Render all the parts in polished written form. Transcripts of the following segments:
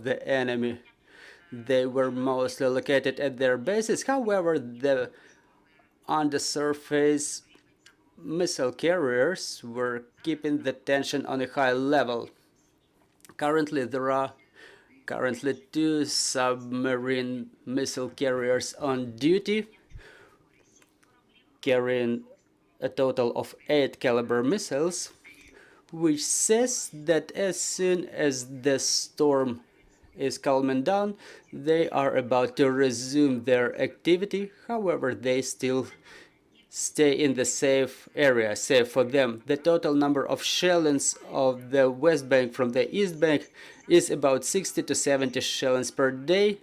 of the enemy. They were mostly located at their bases. However, on the surface, missile carriers were keeping the tension on a high level. Currently, there are two submarine missile carriers on duty, carrying a total of 8 caliber missiles, which says that as soon as the storm is calming down, they are about to resume their activity. However, they still stay in the safe area, safe for them. The total number of shellings of the West Bank from the East Bank is about 60 to 70 shellings per day.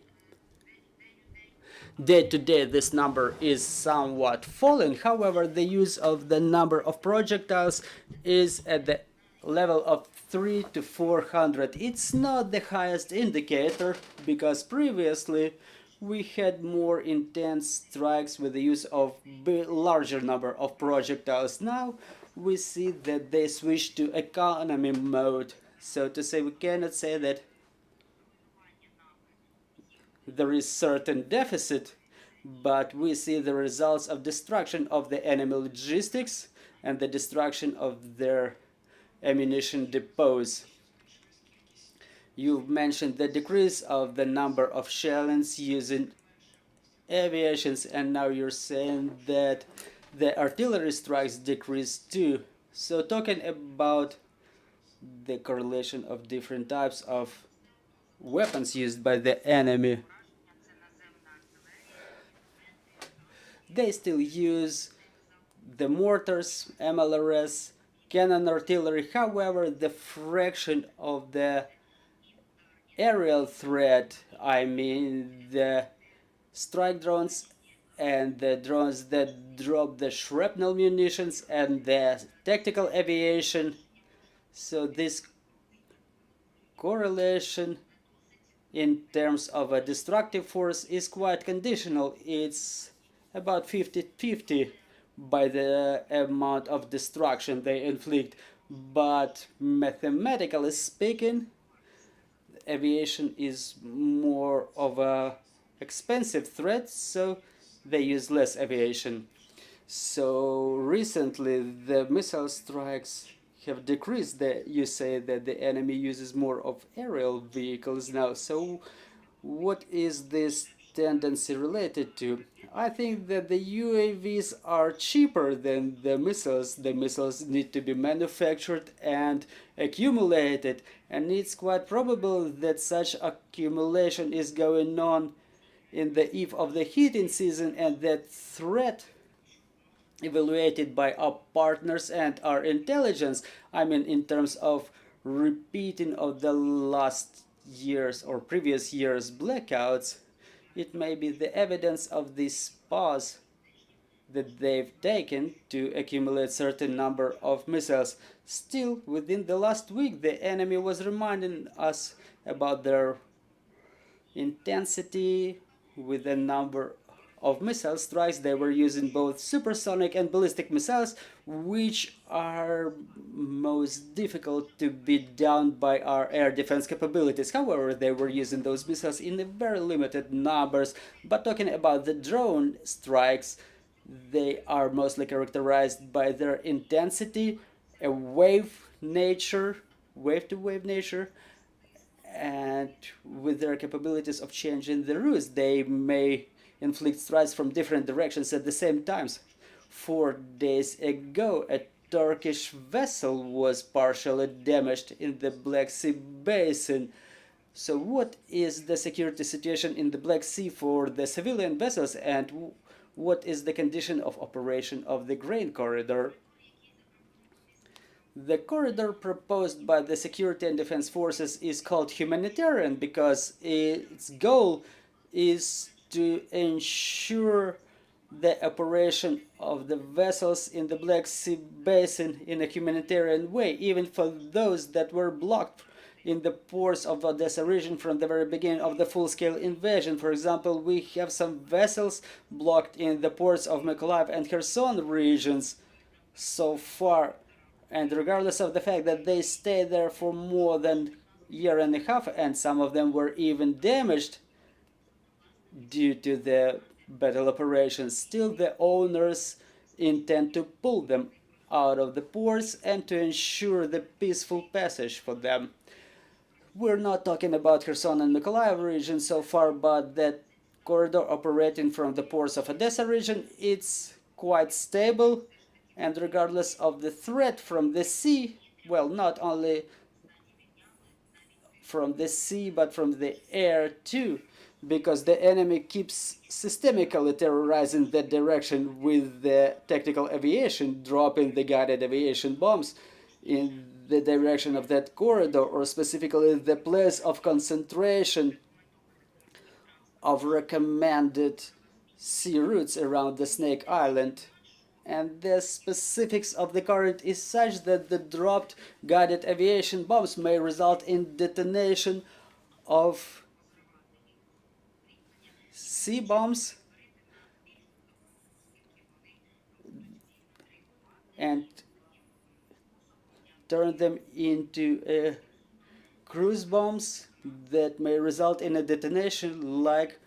Day to day, this number is somewhat falling. However, the use of the number of projectiles is at the level of 3 to 400. It's not the highest indicator because previously we had more intense strikes with the use of larger number of projectiles. Now we see that they switched to economy mode. So to say, we cannot say that there is certain deficit, but we see the results of destruction of the enemy logistics and the destruction of their ammunition depots. You've mentioned the decrease of the number of shellings using aviations, and now you're saying that the artillery strikes decreased too. So talking about the correlation of different types of weapons used by the enemy, they still use the mortars, MLRS, cannon artillery. However, the fraction of the aerial threat, I mean the strike drones and the drones that drop the shrapnel munitions and the tactical aviation, so this correlation in terms of a destructive force is quite conditional. It's about 50-50 by the amount of destruction they inflict, but mathematically speaking, aviation is more of a expensive threat, so they use less aviation. So recently the missile strikes have decreased. You say that the enemy uses more of aerial vehicles now. So what is this tendency related to? I think that the UAVs are cheaper than the missiles. The missiles need to be manufactured and accumulated, and it's quite probable that such accumulation is going on in the eve of the heating season, and that threat evaluated by our partners and our intelligence, I mean in terms of repeating of the last years or previous years blackouts, it may be the evidence of this pause that they've taken to accumulate certain number of missiles. Still, within the last week, the enemy was reminding us about their intensity with a number of missile strikes. They were using both supersonic and ballistic missiles, which are most difficult to beat down by our air defense capabilities. However, they were using those missiles in very limited numbers. But talking about the drone strikes, they are mostly characterized by their intensity, a wave-to-wave nature, and with their capabilities of changing the routes. They may inflict strikes from different directions at the same times. 4 days ago, a Turkish vessel was partially damaged in the Black Sea basin. So what is the security situation in the Black Sea for the civilian vessels, and what is the condition of operation of the grain corridor? The corridor proposed by the security and defense forces is called humanitarian because its goal is to ensure the operation of the vessels in the Black Sea basin in a humanitarian way, even for those that were blocked in the ports of Odessa region from the very beginning of the full-scale invasion. For example, we have some vessels blocked in the ports of Mykolaiv and Kherson regions so far, and regardless of the fact that they stay there for more than year and a half, and some of them were even damaged due to the battle operations. Still, the owners intend to pull them out of the ports and to ensure the peaceful passage for them. We're not talking about Kherson and Mykolaiv region so far, but that corridor operating from the ports of Odessa region, it's quite stable, and regardless of the threat from the sea, well, not only from the sea but from the air too, because the enemy keeps systemically terrorizing that direction with the tactical aviation, dropping the guided aviation bombs in the direction of that corridor, or specifically the place of concentration of recommended sea routes around the Snake Island. And the specifics of the current is such that the dropped guided aviation bombs may result in detonation of sea bombs and turn them into cruise bombs that may result in a detonation like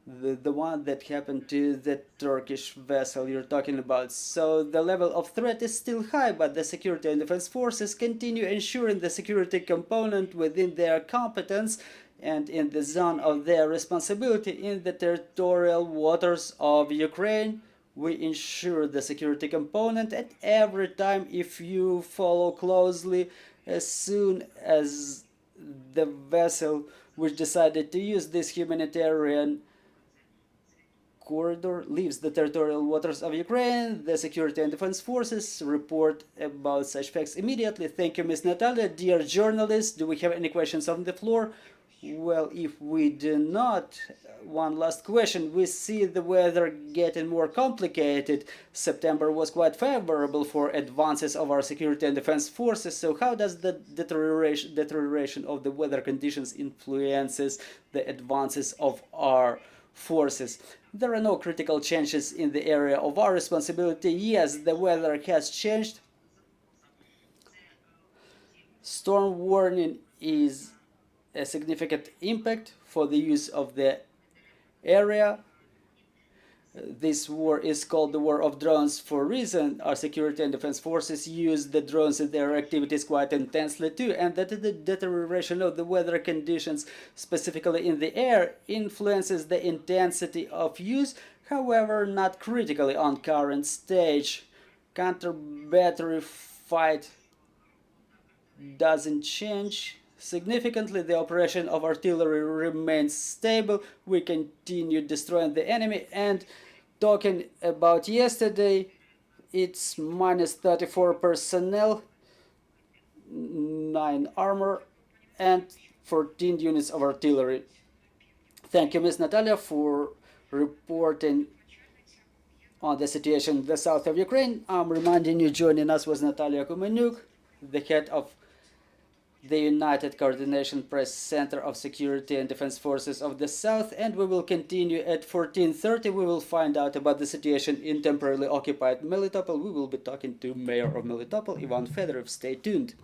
the one that happened to the Turkish vessel you're talking about. So the level of threat is still high, but the security and defense forces continue ensuring the security component within their competence and in the zone of their responsibility in the territorial waters of Ukraine. We ensure the security component, and every time, if you follow closely, as soon as the vessel which decided to use this humanitarian corridor leaves the territorial waters of Ukraine, the security and defense forces report about such facts immediately. Thank you, Ms. Natalia. Dear journalists, do we have any questions on the floor? Well, if we do not, one last question. We see the weather getting more complicated. September was quite favorable for advances of our security and defense forces. So how does the deterioration of the weather conditions influences the advances of our forces? There are no critical changes in the area of our responsibility. Yes, the weather has changed. Storm warning is a significant impact for the use of the area. This war is called the war of drones for a reason. Our security and defense forces use the drones in their activities quite intensely too, and that the deterioration of the weather conditions, specifically in the air, influences the intensity of use, however not critically on current stage. Counter-battery fight doesn't change significantly. The operation of artillery remains stable. We continue destroying the enemy, and talking about yesterday, it's minus 34 personnel, 9 armor, and 14 units of artillery. Thank you, Ms. Natalia, for reporting on the situation in the south of Ukraine. I'm reminding you, joining us was Natalia Humeniuk, the head of the United Coordination Press Center of Security and Defense Forces of the South, and we will continue at 14:30. We will find out about the situation in temporarily occupied Melitopol. We will be talking to Mayor of Melitopol, Ivan Fedorov. Stay tuned.